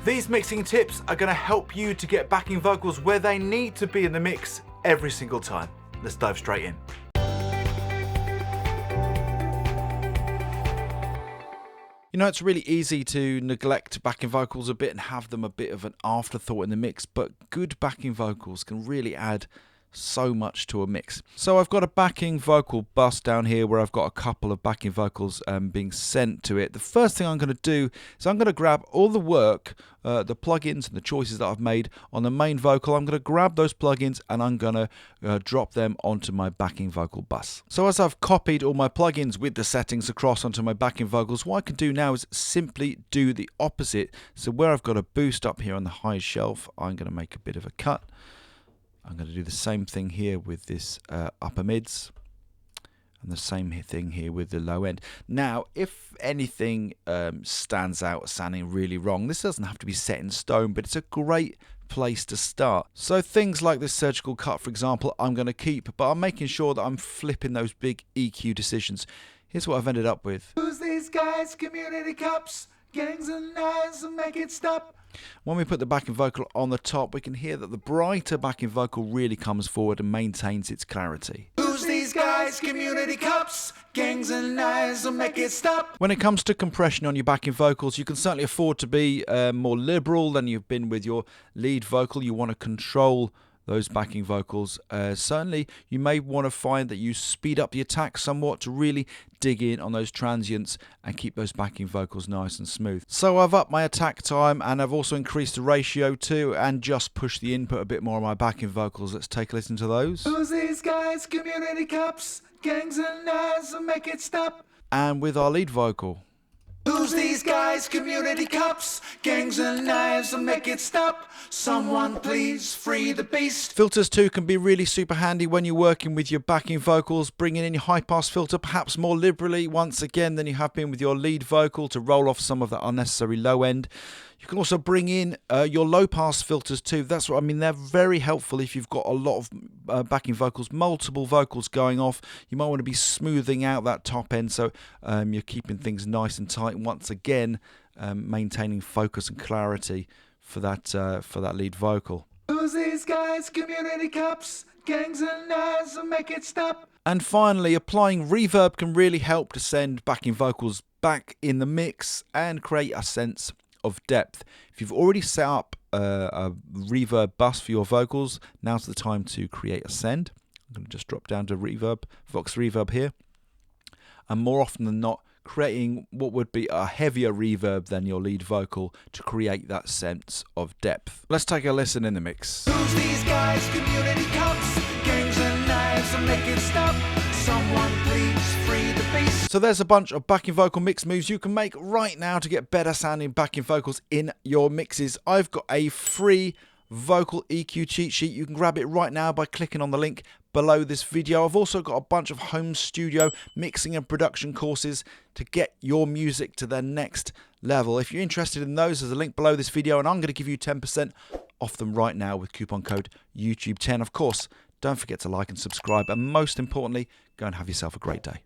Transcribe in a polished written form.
These mixing tips are going to help you to get backing vocals where they need to be in the mix every single time. Let's dive straight in. You know, it's really easy to neglect backing vocals a bit and have them a bit of an afterthought in the mix, but good backing vocals can really add so much to a mix. So I've got a backing vocal bus down here where I've got a couple of backing vocals being sent to it. The first thing I'm going to do is I'm going to grab all the work, the plugins and the choices that I've made on the main vocal. I'm going to grab those plugins and I'm going to drop them onto my backing vocal bus. So as I've copied all my plugins with the settings across onto my backing vocals, what I can do now is simply do the opposite. So where I've got a boost up here on the high shelf, I'm going to make a bit of a cut. I'm going to do the same thing here with this upper mids and the same thing here with the low end. Now, if anything stands out as sounding really wrong, this doesn't have to be set in stone, but it's a great place to start. So things like this surgical cut, for example, I'm going to keep, but I'm making sure that I'm flipping those big EQ decisions. Here's what I've ended up with. Who's these guys? Community cups, gangs and knives, and make it stop. When we put the backing vocal on the top, we can hear that the brighter backing vocal really comes forward and maintains its clarity. Who's these guys? Community cups, gangs and knives, and make it stop. When it comes to compression on your backing vocals, you can certainly afford to be more liberal than you've been with your lead vocal. You want to control those backing vocals. Certainly, you may want to find that you speed up the attack somewhat to really dig in on those transients and keep those backing vocals nice and smooth. So I've upped my attack time and I've also increased the ratio too and just pushed the input a bit more on my backing vocals. Let's take a listen to those. Who's these guys? Community cups, gangs and knives, and make it stop. And with our lead vocal. Who's these guys? Community cups, gangs and knives, and make it stop. Someone please free the beast. Filters too can be really super handy when you're working with your backing vocals, bringing in your high pass filter perhaps more liberally once again than you have been with your lead vocal to roll off some of that unnecessary low end. You can also bring in your low pass filters too. That's what I mean. They're very helpful if you've got a lot of backing vocals, multiple vocals going off. You might want to be smoothing out that top end so you're keeping things nice and tight. And once again, maintaining focus and clarity for that lead vocal. Who's these guys? Community cups, gangs and knives, and make it stop. And finally, applying reverb can really help to send backing vocals back in the mix and create a sense of depth. If you've already set up a reverb bus for your vocals, now's the time to create a send. I'm going to just drop down to reverb, Vox Reverb here, and more often than not creating what would be a heavier reverb than your lead vocal to create that sense of depth. Let's take a listen in the mix. Who's these guys? Community cups, gangs and knives, and make it stop. Someone please free the beast. So there's a bunch of backing vocal mix moves you can make right now to get better sounding backing vocals in your mixes. I've got a free vocal EQ cheat sheet. You can grab it right now by clicking on the link below this video. I've also got a bunch of home studio mixing and production courses to get your music to the next level. If you're interested in those, there's a link below this video and I'm going to give you 10% off them right now with coupon code YouTube10. Of course, don't forget to like and subscribe, and most importantly, go and have yourself a great day.